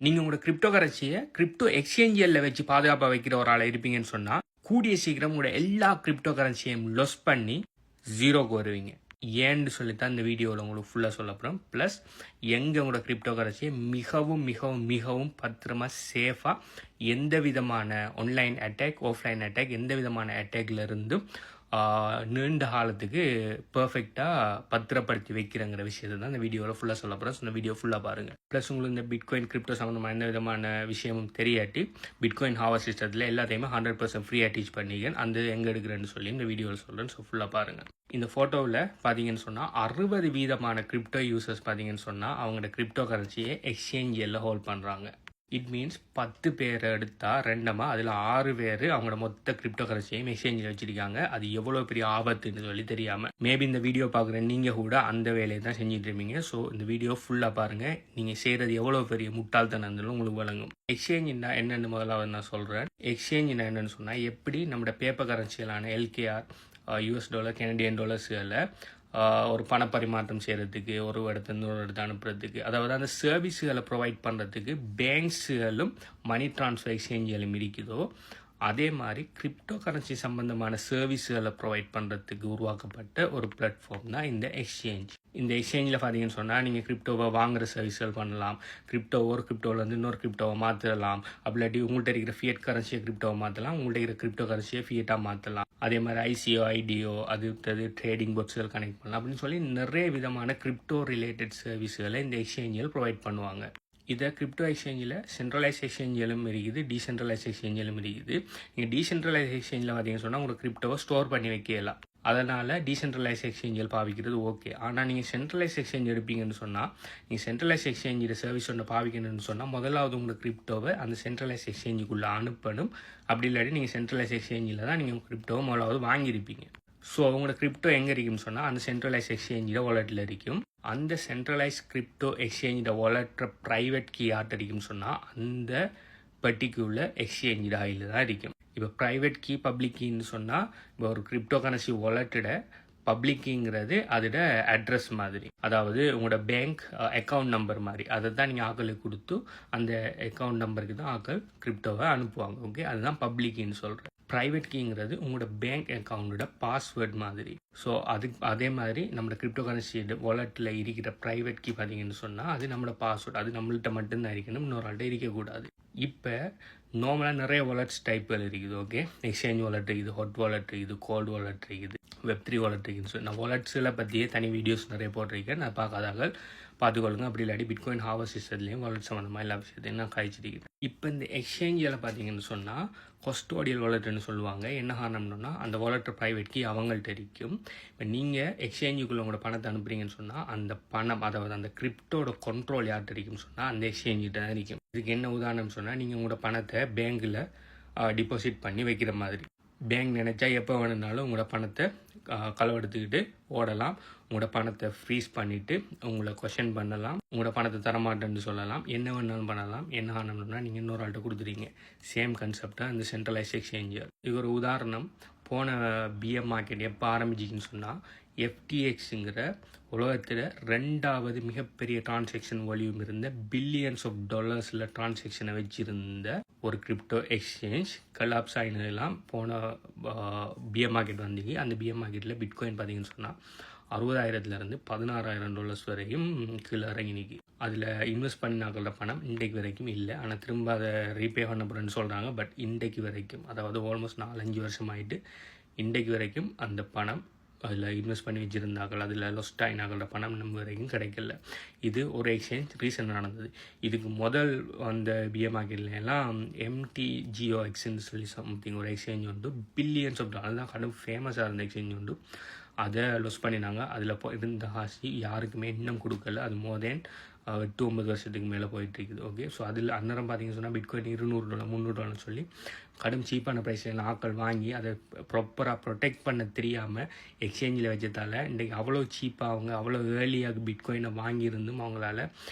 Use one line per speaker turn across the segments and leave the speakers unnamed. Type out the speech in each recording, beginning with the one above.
நீங்கள் உங்களோட crypto கரன்சியை crypto எக்ஸ்சேஞ்சில் வச்சு பாதுகாப்பாக வைக்கிற ஒரு ஆளை இருப்பீங்கன்னு சொன்னால் கூடிய சீக்கிரம் உங்களோட எல்லா கிரிப்டோ கரன்சியையும் லொஸ் பண்ணி ஜீரோக்கு வருவீங்க. ஏன்னு சொல்லித்தான் இந்த வீடியோவில் உங்களுக்கு ஃபுல்லாக சொல்லப்படும். ப்ளஸ் எங்கே உங்களோட கிரிப்டோ கரன்சியை மிகவும் மிகவும் மிகவும் பத்திரமாக சேஃபாக எந்த விதமான ஆன்லைன் அட்டாக் ஆஃப்லைன் அட்டாக் எந்த விதமான அட்டாக்லேருந்தும் நீண்ட காலத்துக்கு பர்ஃபெக்டாக பத்திரப்படுத்தி வைக்கிறங்கிற விஷயத்தை தான் இந்த வீடியோவில் ஃபுல்லாக சொல்ல போகிறேன். ஸோ இந்த வீடியோ ஃபுல்லாக பாருங்கள். ப்ளஸ் உங்களுக்கு இந்த பிட்காயின் கிரிப்டோ சம்மந்தமாக எந்த விதமான விஷயமும் தெரியாட்டி பிட்காயின் ஹாவர் சிஸ்டத்தில் எல்லாத்தையுமே 100% ஃப்ரீயாக டீச் பண்ணிக்கேன். அந்த எங்கே எடுக்கிறேன்னு சொல்லி இந்த வீடியோவில் சொல்கிறேன். ஸோ ஃபுல்லாக பாருங்கள். இந்த ஃபோட்டோவில் பார்த்தீங்கன்னு சொன்னால் 60% கிரிப்டோ யூசர்ஸ் பார்த்தீங்கன்னு சொன்னால் அவங்களோட கிரிப்டோ கரன்சியை எக்ஸ்சேஞ்சில் ஹோல்ட் பண்ணுறாங்க. இட் மீன்ஸ் 10 பேர் எடுத்தால் ரெண்டமாக அதில் 6 பேர் அவங்களோட மொத்த கிரிப்டோ கரன்சியையும் எக்ஸ்சேஞ்சில் வச்சுருக்காங்க. அது எவ்வளோ பெரிய ஆபத்துன்னு சொல்லி தெரியாமல் மேபி இந்த வீடியோ பார்க்குற நீங்கள் கூட அந்த வேலையை தான் செஞ்சுட்டு இருப்பீங்க. ஸோ இந்த வீடியோ ஃபுல்லாக பாருங்கள். நீங்கள் செய்கிறது எவ்வளோ பெரிய முட்டாள்தனம் உங்களுக்கு வழங்கும். எக்ஸ்சேஞ்சுன்னா என்னென்னு முதலாவது நான் சொல்கிறேன். எக்ஸ்சேஞ்சுனா என்னென்னு சொன்னால் எப்படி நம்மளோட பேப்பர் கரன்சிகளான LKR US டாலர் கெனடியன் டாலர்ஸுகளை ஒரு பணப்பரிமாற்றம் செய்கிறதுக்கு ஒரு இடத்துல ஒரு இடத்த அனுப்புறதுக்கு அதாவது அந்த சர்வீஸுகளை ப்ரொவைட் பண்ணுறதுக்கு பேங்க்ஸுகளும் மணி ட்ரான்ஸ்ஃபர் எக்ஸ்சேஞ்சுகளும் இருக்குதோ அதே மாதிரி கிரிப்டோ கரன்சி சம்பந்தமான சர்வீஸுகளை ப்ரொவைட் பண்ணுறதுக்கு உருவாக்கப்பட்ட ஒரு பிளாட்ஃபார்ம் தான் இந்த எக்ஸ்சேஞ்ச். இந்த எக்ஸ்சேஞ்சில் பார்த்தீங்கன்னு சொன்னால் நீங்கள் கிரிப்டோவை வாங்குகிற சர்வீஸ்கள் பண்ணலாம். ஒரு கிரிப்டோவிலேருந்து இன்னொரு கிரிப்டோவை மாற்றலாம். அப்படி உங்கள்கிட்ட இருக்கிற ஃபியட் கரன்சியை கிரிப்டோவை மாற்றலாம். உங்கள்கிட்ட இருக்கிற கிரிப்டோ கரன்சியை ஃபியட்டாக மாற்றலாம். அதே மாதிரி ICO IDO அது ட்ரேடிங் போர்ட்ஸுகள் கனெக்ட் பண்ணலாம் அப்படின்னு சொல்லி நிறைய விதமான கிரிப்டோ ரிலேட்டட் சர்வீஸுகளை இந்த எக்ஸ்சேஞ்சில் ப்ரொவைட் பண்ணுவாங்க. இதை கிரிப்டோ எக்ஸ்சேஞ்சில் சென்ட்ரலைஸ் எக்ஸ்சேஞ்சிலும் இருக்குது, டீசென்ட்ரலைஸ் எக்ஸ்சேஞ்சிலும் இருக்குது. நீங்கள் டீசென்ட்ரலைஸ் எக்ஸ்சேஞ்சில் பார்த்தீங்கன்னு சொன்னால் உங்களுக்கு கிரிப்டோவை ஸ்டோர் பண்ணி வைக்கலாம். அதனால் டீசென்ட்ரலைஸ் எக்ஸ்சேஞ்சில் பாவிக்கிறது ஓகே. ஆனால் நீங்கள் சென்ட்ரலைஸ் எக்ஸ்சேஞ்ச் எடுப்பீங்கன்னு சொன்னால் நீங்கள் சென்ட்ரலைஸ் எக்ஸ்சேஞ்சில் சர்வீஸ் ஒன்று பாவிக்கணும்னு சொன்னால் முதலாவது உங்களுக்கு கிரிப்டோவை அந்த சென்ட்ரலைஸ் எக்ஸ்சேஞ்சுக்குள்ளே அனுப்பணும். அப்படி இல்லாட்டி நீங்கள் சென்ட்ரலைஸ் எக்ஸ்சேஞ்சில் தான் நீங்கள் கிரிப்டோவை முதலாவது வாங்கியிருப்பீங்க. ஸோ அவங்களோட கிரிப்டோ எங்கே இருக்குன்னு சொன்னால் அந்த சென்ட்ரலைஸ் எக்ஸ்சேஞ்சில் வாலெட்டில் இருக்கும். அந்த சென்ட்ரலைஸ் கிரிப்டோ எக்ஸ்சேஞ்சில் வாலெட்டை ப்ரைவேட் கீ ஆட் அடிக்கும்னு சொன்னால் அந்த பர்டிகுலர் எக்ஸ்சேஞ்சில் ஆயில் தான் இருக்கும். இப்போ ப்ரைவேட் கீ பப்ளிக் கீன்னு சொன்னால் இப்போ ஒரு கிரிப்டோ கரன்சி வாலெட்டோட பப்ளிக் கீங்கிறது அதோட அட்ரஸ் மாதிரி, அதாவது உங்களோட பேங்க் அக்கௌண்ட் நம்பர் மாதிரி. அதை தான் நீங்கள் ஆக்களுக்கு கொடுத்து அந்த அக்கௌண்ட் நம்பருக்கு தான் ஆக்கள் கிரிப்டோவை அனுப்புவாங்க. ஓகே, அதுதான் பப்ளிக் கீன்னு சொல்கிறேன். ப்ரைவேட் கீங்கிறது உங்களோட பேங்க் அக்கௌண்டோட பாஸ்வேர்ட் மாதிரி. ஸோ அதே மாதிரி நம்மளோட கிரிப்டோ கரன்சி வாலெட்டில் இருக்கிற ப்ரைவேட் கீ பார்த்தீங்கன்னு சொன்னால் அது நம்மளோட பாஸ்வேர்ட். அது நம்மள்கிட்ட மட்டும்தான் இருக்கணும், இன்னொரு ஆள்கிட்ட இருக்கக்கூடாது. இப்போ நார்மலாக நிறைய வாலெட்ஸ் டைப்புகள் இருக்குது. ஓகே, எக்ஸ்சேஞ்ச் வாலெட் இருக்குது, ஹாட் வாலெட் இருக்குது, கோல்டு வாலெட் இருக்குது, Web3 வாலெட் இருக்குதுன்னு சொல்லி நான் வாலெட்ஸில் பற்றியே தனி வீடியோஸ் நிறைய போட்டிருக்கேன். நான் பார்க்காதார்கள் பார்த்துக்கொள்ளுங்க. அப்படி இல்லாட்டி பிட்காயின் ஹாவர் சிஸ்டத்துலேயும் வாலெட் சம்மந்தமாக எல்லா விஷயத்தையும் நான் காய்ச்சிருக்கேன். இப்போ இந்த எக்ஸ்சேஞ்சில் பார்த்தீங்கன்னு சொன்னால் கஸ்டோடியல் வாலெட்னு சொல்லுவாங்க. என்ன காரணம்னா அந்த வாலெட் ப்ரைவேட் கீ அவங்கள்ட்ட இருக்கும். இப்போ நீங்கள் எக்ஸ்சேஞ்சுக்குள்ளே உங்களோட பணத்தை அனுப்புறீங்கன்னு சொன்னால் அந்த பணம் அதாவது அந்த கிரிப்டோட கண்ட்ரோல் யார்கிட்ட இருக்குன்னு சொன்னால் அந்த எக்ஸ்சேஞ்சிட்ட தான் இருக்கும். இதுக்கு என்ன உதாரணம் சொன்னால் நீங்கள் உங்களோட பணத்தை பேங்க்கில் டிபாசிட் பண்ணி வைக்கிற மாதிரி. பேங்க் நினச்சா எப்போ வேணுனாலும் உங்களோட பணத்தை களவெடுத்துக்கிட்டு ஓடலாம். உங்களோட பணத்தை ஃப்ரீஸ் பண்ணிவிட்டு உங்களை கொஷன் பண்ணலாம். உங்களோட பணத்தை தரமாட்டேன்னு சொல்லலாம். என்ன வேணாலும் பண்ணலாம். என்ன ஆனோம்னா நீங்கள் இன்னொரு ஆள்கிட்ட கொடுத்துறீங்க. சேம் கான்செப்டாக இந்த சென்ட்ரலைஸ் எக்ஸ்சேஞ்சு. இது ஒரு உதாரணம். போன BM மார்க்கெட் எப்போ ஆரம்பிச்சிச்சின்னு சொன்னால் FTXங்கிற உலகத்தில் 2வது மிகப்பெரிய டிரான்சாக்ஷன் வால்யூம் இருந்த பில்லியன்ஸ் ஆஃப் டாலர்ஸில் டிரான்சாக்ஷனை வச்சுருந்த ஒரு கிரிப்டோ எக்ஸ்சேஞ்ச் கலாப்ஸ் ஆகினதெல்லாம் போன BM மார்க்கெட் வந்தீங்க. அந்த BM மார்க்கெட்டில் பிட்காயின் பார்த்தீங்கன்னு சொன்னால் 60,000 $16,000 வரையும் கீழே இறங்கினிக்கு. அதில் இன்வெஸ்ட் பண்ணினாக்கள பணம் இன்றைக்கு வரைக்கும் இல்லை. ஆனால் திரும்ப அதை ரீபே பண்ண போகிறேன்னு சொல்கிறாங்க. பட் இன்றைக்கு வரைக்கும் அதாவது ஆல்மோஸ்ட் 4-5 வருஷம் ஆகிட்டு இன்றைக்கு வரைக்கும் அந்த பணம் அதில் இன்வெஸ்ட் பண்ணி வச்சுருந்தாக்கள் அதில் லொஸ்ட் ஆகினாக்கள பணம் நம்ம வரைக்கும் கிடைக்கல. இது ஒரு எக்ஸ்சேஞ்ச் ரீசெண்டாக நடந்தது. இதுக்கு முதல் அந்த BM மார்க்கெட்லாம் MTGOXன்னு சொல்லி சம்திங் ஒரு எக்ஸ்சேஞ்ச் வந்து பில்லியன்ஸ் ஆஃப் டாலர் தான் கடும் ஃபேமஸாக இருந்த எக்ஸ்சேஞ்ச் வந்து அதை லொஸ் பண்ணினாங்க. அதில் இருந்த காசு யாருக்குமே இன்னும் கொடுக்கல. அது மோர் தென் 8-9 வருஷத்துக்கு மேலே போயிட்டுருக்குது. ஓகே, ஸோ அதில் அன்னரம் பார்த்தீங்கன்னு சொன்னால் பிட்காயின் $200 $300 சொல்லி கடும் சீப்பான ப்ரைஸில் ஆட்கள் வாங்கி அதை ப்ராப்பராக ப்ரொடெக்ட் பண்ண தெரியாமல் எக்ஸ்சேஞ்சில் வச்சதால் இன்றைக்கி அவ்வளோ சீப்பாக அவங்க அவ்வளோ ஏர்லியாக பிட்காயினை வாங்கியிருந்தும் அவங்களால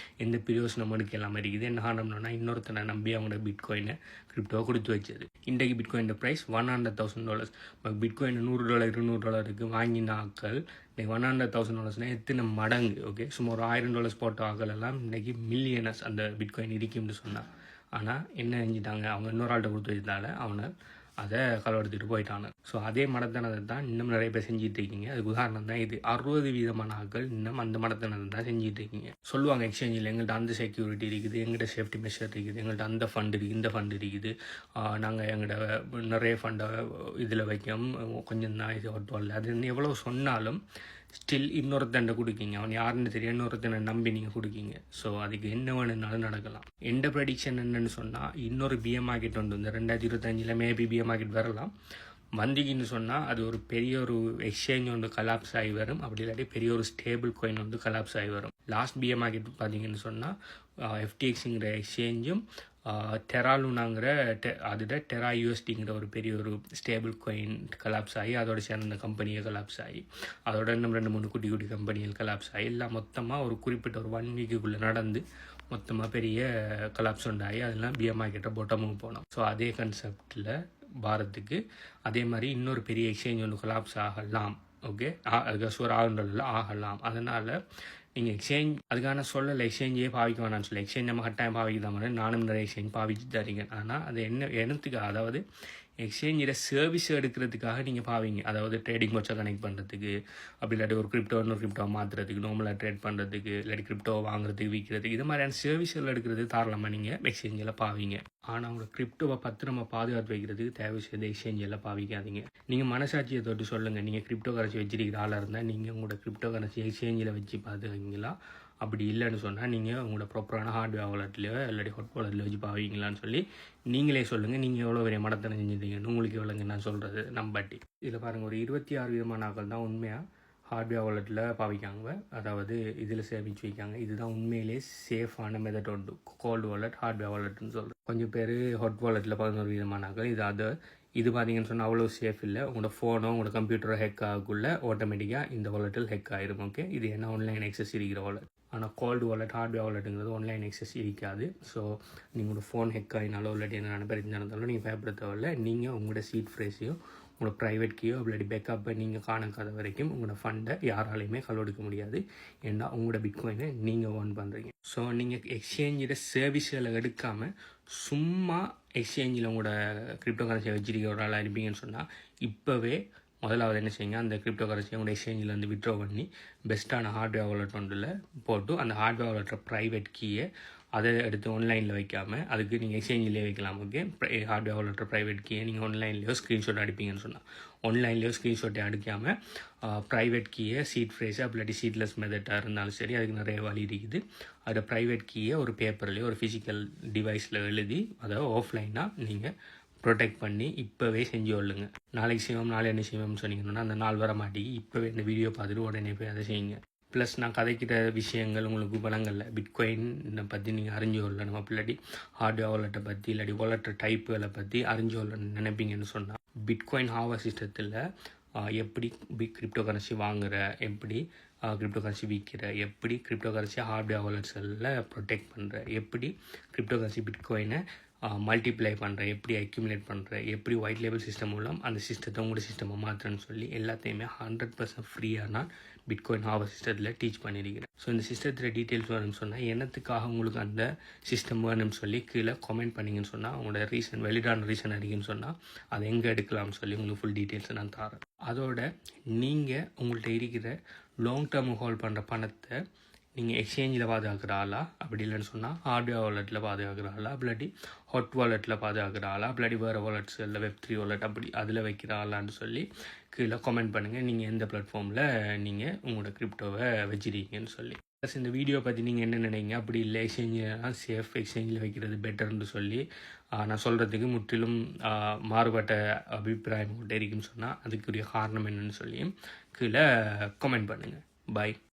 எந்த பிரயோசனம் எடுக்க இல்லாமல் இருக்குது. என்ன காரணம்னா இன்னொருத்தனை நம்பி அவங்களோட பிட்காயினை கிரிப்டோவை கொடுத்து வச்சது. இன்றைக்கு பிட்காயின் ப்ரைஸ் $100,000. பிட்காயின் $100 $200 வாங்கின ஆட்கள் இன்னைக்கு $100,000 எத்தனை மடங்கு. ஓகே, சும்மா ஒரு $1,000 போட்ட ஆகலாம் இன்னைக்கு மில்லியனர்ஸ் அந்த பிட்காயின் இருக்கும்னு சொன்னான். ஆனால் என்ன செஞ்சிட்டாங்க, அவங்க இன்னொரு ஆள்கிட்ட கொடுத்து வச்சதால அவனை அதை களவெடுத்துட்டு போயிட்டாங்க. ஸோ அதே மடத்தனதை தான் இன்னும் நிறைய பேர் செஞ்சுட்டு இருக்கீங்க. அதுக்கு உதாரணம் தான் இது. 60% ஆட்கள் இன்னும் அந்த மடத்தனதை தான் செஞ்சுட்டு இருக்கீங்க. சொல்லுவாங்க எக்ஸ்சேஞ்சில் எங்கள்கிட்ட அந்த செக்யூரிட்டி இருக்குது, எங்கள்கிட்ட சேஃப்டி மெஷர் இருக்குது, எங்கள்கிட்ட அந்த ஃபண்ட் இருக்குது, இந்த ஃபண்ட் இருக்குது, நாங்கள் எங்கள்கிட்ட நிறைய ஃபண்டை இதில் வைக்கோம், கொஞ்சம் தான் இது ஒட்டுவல்ல. அது எவ்வளோ சொன்னாலும் ஸ்டில் இன்னொருத்தண்டை கொடுக்கீங்க. அவன் யாருன்னு தெரியும், இன்னொருத்தனை நம்பி நீங்கள் கொடுக்கீங்க. ஸோ அதுக்கு என்ன வேணும்னாலும் நடக்கலாம். எந்த ப்ரெடிக்ஷன் என்னன்னு சொன்னால், இன்னொரு பிஎம் மார்க்கெட் உண்டு. இந்த 2025 மேபி பிஎம் மார்க்கெட் வரலாம். வந்திக்கின்னு சொன்னால் அது ஒரு பெரிய ஒரு எக்ஸ்சேஞ்ச் ஒன்று கலாப்ஸ் ஆகி வரும். அப்படி இல்லாட்டி பெரிய ஒரு ஸ்டேபிள் காயின் வந்து கலாப்ஸ் ஆகி வரும். லாஸ்ட் பிஎம் மார்க்கெட் பார்த்தீங்கன்னு சொன்னால் FTXங்கிற எக்ஸ்சேஞ்சும் டெராலுனாங்கிற அதோட டெரா USDங்கிற ஒரு பெரிய ஒரு ஸ்டேபிள் காயின் கலாப்ஸ் ஆகி, அதோட சேர்ந்த கம்பெனியை கலாப்ஸ் ஆகி, அதோட இன்னும் 2-3 குட்டி குட்டி கம்பெனிகள் கலாப்ஸ் ஆகி, எல்லாம் மொத்தமாக ஒரு குறிப்பிட்ட ஒரு 1 வீக்குள்ளே நடந்து மொத்தமாக பெரிய கலாப்ஸ் உண்டாகி அதெல்லாம் பிஎம் மார்க்கெட்டை பொட்டமும் போனோம். ஸோ அதே கன்செப்டில் பாரத்துக்கு அதே மாதிரி இன்னொரு பெரிய எக்ஸ்சேஞ்ச் ஒன்று கொலாப்ஸ் ஆகலாம். ஓகே, அதுக்கு சுவர் ஆகலாம். அதனால் நீங்கள் எக்ஸ்சேஞ்ச் அதுக்கான சொல்லலை எக்ஸ்சேஞ்சே பாவிக்க வேணாம்னு சொல்லி. எக்ஸ்சேஞ்ச் நம்ம கட்டாயம் பாவிக்க தான், நானும் நிறைய எக்ஸ்சேஞ்ச் பாவிச்சு தரீங்க. ஆனால் அது என்னத்துக்கு, அதாவது எக்ஸ்சேஞ்சில் சர்வீஸ் எடுக்கிறதுக்காக நீங்கள் பாவீங்க. அதாவது ட்ரேடிங் வச்சா கனெக்ட் பண்ணுறதுக்கு, அப்படி இல்லாட்டி ஒரு கிரிப்டோ இன்னொரு கிரிப்டோவை மாற்றுறதுக்கு, நார்மலாக ட்ரேட் பண்ணுறதுக்கு, இல்லாட்டி கிரிப்டோவை வாங்குறதுக்கு, விற்கிறதுக்கு, இது மாதிரியான சர்வீஸ்கள் எடுக்கிறது தாராளமாக நீங்கள் எக்ஸ்சேஞ்சில் பாவீங்க. ஆனால் உங்களோட கிரிப்டோவை பத்திரமா பாதுகாத்து வைக்கிறதுக்கு தேவை செய்த எக்ஸ்சேஞ்செல்லாம் பாவிக்காதீங்க. நீங்கள் மனசாட்சியை தொட்டு சொல்லுங்கள். நீங்கள் கிரிப்டோ கரன்சி வச்சிருக்கிற ஆளாக இருந்தால் நீங்கள் உங்களோட கிரிப்டோ கரன்சி எக்ஸ்சேஞ்சில் வச்சு பாதுகாங்களா? அப்படி இல்லைன்னு சொன்னால் நீங்கள் உங்களோட ப்ராப்பரான ஹார்ட்வேர் வாலெட்லையோ இல்லாட்டி ஹாட் வாலெட்டில் வச்சு பாவீங்களான்னு சொல்லி நீங்களே சொல்லுங்கள். நீங்கள் எவ்வளோ பெரிய மடத்தனை செஞ்சுருக்கீங்கன்னு உங்களுக்கு எவ்வளோங்க நான் சொல்கிறது நம்பாட்டி. இதில் பாருங்கள், ஒரு 26 விதமான ஆக்கள் தான் உண்மையாக ஹார்ட்வேர் வாலெட்டில் பாவிக்காங்க, அதாவது இதில் சேமிச்சு வைக்காங்க. இதுதான் உண்மையிலே சேஃபான மெத்தட் உண்டு. கோல்டு வாலெட், ஹார்ட்வேர் வாலெட்னு சொல்கிறேன். கொஞ்சம் பேர் ஹாட் வாலெட்டில் 11 விதமான ஆக்கள். இது பார்த்தீங்கன்னு சொன்னால் அவ்வளோ சேஃப் இல்லை. உங்களோட ஃபோனோ உங்களோட கம்ப்யூட்டரோ ஹெக் ஆகக்குள்ள ஆட்டோமேட்டிக்காக இந்த வாலெட்டில் ஹெக் ஆயிரும். ஓகே, இது என்ன ஆன்லைன் எக்ஸஸ் இருக்கிற வாலெட். ஆனால் கோல்டு வாலெட், ஹார்ட்வேர் வாலெட்டுங்கிறது ஆன்லைன் எக்ஸஸ் இருக்காது. ஸோ நீங்களோட ஃபோன் ஹெக் ஆகினாலோ இல்லாட்டி என்ன பிரச்சனை இருந்தாலும் நீங்கள் பயப்பட தேவையில்லை. நீங்கள் உங்களோட சீட் ஃப்ரேஸையும் உங்களோட ப்ரைவேட் கீயோ இல்லாட்டி பேக்கப்பை நீங்கள் காணக்காத வரைக்கும் உங்களோட ஃபண்டை யாராலையுமே களவெடுக்க முடியாது. ஏன்னா உங்களோட பிட்காயினை நீங்கள் ஓன் பண்ணுறீங்க. ஸோ நீங்கள் எக்ஸ்சேஞ்சில் சர்வீஸ்களை எடுக்காமல் சும்மா எக்ஸ்சேஞ்சில் உங்களோட கிரிப்டோ கரன்சியை வச்சிருக்க ஒரு ஆளாக இருப்பீங்கன்னு சொன்னால் இப்போவே முதலாவது என்ன செய்யுங்க, அந்த கிரிப்டோ கரன்சியை உங்களோட எக்ஸ்சேஞ்சில் வந்து விட்ரா பண்ணி பெஸ்ட்டான ஹார்ட்வேர் வாலெட் ஒன்றில் போட்டு அந்த ஹார்ட்வேர் வாலெட்டை ப்ரைவேட் கீயை அதை எடுத்து ஆன்லைனில் வைக்காமல் அதுக்கு நீங்கள் எக்ஸ்சேஞ்சிலே வைக்கலாம். ஓகே, ஹார்ட்வேர் வாலெட்டை ப்ரைவேட் கீயை நீங்கள் ஆன்லைன்லேயோ ஸ்க்ரீன்ஷாட் அடிப்பீங்கன்னு சொன்னால் ஆன்லைன்லேயோ ஸ்க்ரீன்ஷாட்டை அடிக்காமல் ப்ரைவேட் கீயை சீட் ஃப்ரேஸாக அப்படி சீட்லெஸ் மெத்தட்டாக இருந்தாலும் சரி, அதுக்கு நிறைய வழி இருக்குது. அதை ப்ரைவேட் கீயை ஒரு பேப்பர்லேயோ ஒரு ஃபிசிக்கல் டிவைஸில் எழுதி அதை ஆஃப்லைனாக நீங்கள் ப்ரொடெக்ட் பண்ணி இப்போவே செஞ்சு கொள்ளுங்க. நாளைக்கு செய்வோம், நாளை என்ன செய்வோம்னு சொன்னீங்கன்னா அந்த நாள் வர மாட்டேங்கி இப்போவே இந்த வீடியோ பார்த்துட்டு உடனே போய் அதை செய்யுங்க. ப்ளஸ் நான் கதைக்கிற விஷயங்கள் உங்களுக்கு பலங்களில் பிட்காயினை பற்றி நீங்கள் அறிஞ்சு கொள்ளணும். இல்லாட்டி ஹார்ட்வேர் வாலெட்டை பற்றி இல்லாட்டி வாலெட் டைப்புகளை பற்றி அறிஞ்சு கொள்ளணும்னு நினைப்பீங்கன்னு சொன்னால் பிட்காயின் ஹார்வர் சிஸ்டத்தில் எப்படி கிரிப்டோ கரன்சி வாங்குற, எப்படி கிரிப்டோ கரன்சி விற்கிற, எப்படி கிரிப்டோ கரன்சி ஹார்ட்வேர் வாலெட்ஸில் ப்ரொடெக்ட் பண்ணுற, எப்படி கிரிப்டோ கரன்சி பிட்காயினை மல்டிப்ளை பண்ணுற, எப்படி அக்யூமுலேட் பண்ணுற, எப்படி ஒயிட் லேபிள் சிஸ்டம் மூலம் அந்த சிஸ்டத்தை உங்களோட சிஸ்டமை மாற்றுறேன்னு சொல்லி எல்லாத்தையுமே 100% ஃப்ரீயாக நான் பிட்காயின் ஹார்வர் சிஸ்டத்தில் டீச் பண்ணியிருக்கிறேன். ஸோ இந்த சிஸ்டத்தில் டீட்டெயில்ஸ் வேணும்னு சொன்னால் என்னத்துக்காக உங்களுக்கு அந்த சிஸ்டம் வேணும்னு சொல்லி கீழே கமெண்ட் பண்ணிங்கன்னு சொன்னால் உங்களோட ரீசன் வெளிடான ரீசன் இருக்குன்னு சொன்னால் அதை எங்கே எடுக்கலாம்னு சொல்லி உங்களுக்கு ஃபுல் டீட்டெயில்ஸை நான் தரேன். அதோட நீங்கள் உங்கள்கிட்ட இருக்கிற லாங் டேர்ம் ஹோல்ட் பண்ணுற பணத்தை நீங்கள் எக்ஸ்சேஞ்சில் பாதுகாக்கிற ஆளா, அப்படி இல்லைன்னு சொன்னால் ஹார்ட்வேர் வாலெட்டில் பாதுகாக்கிற ஆளா, இல்லாட்டி ஹாட் வாலெட்டில் பாதுகாக்கிற ஆளா, இல்லாட்டி வேறு வாலெட்ஸ் இல்லை Web3 வாலெட் அப்படி அதில் வைக்கிற ஆளான்னு சொல்லி கீழே கமெண்ட் பண்ணுங்கள். நீங்கள் எந்த பிளாட்ஃபார்மில் நீங்கள் உங்களோட கிரிப்டோவை வச்சிருக்கீங்கன்னு சொல்லி. ப்ளஸ் இந்த வீடியோ பற்றி நீங்கள் என்ன நினைங்க, அப்படி இல்லை எக்ஸ்சேஞ்சில் சேஃப் எக்ஸ்சேஞ்சில் வைக்கிறது பெட்டர்னு சொல்லி நான் சொல்கிறதுக்கு முற்றிலும் மாறுபட்ட அபிப்பிராயம் கொண்டு இருக்குன்னு சொன்னால் அதுக்குரிய காரணம் என்னன்னு சொல்லியும் கீழே கமெண்ட் பண்ணுங்கள். பாய்.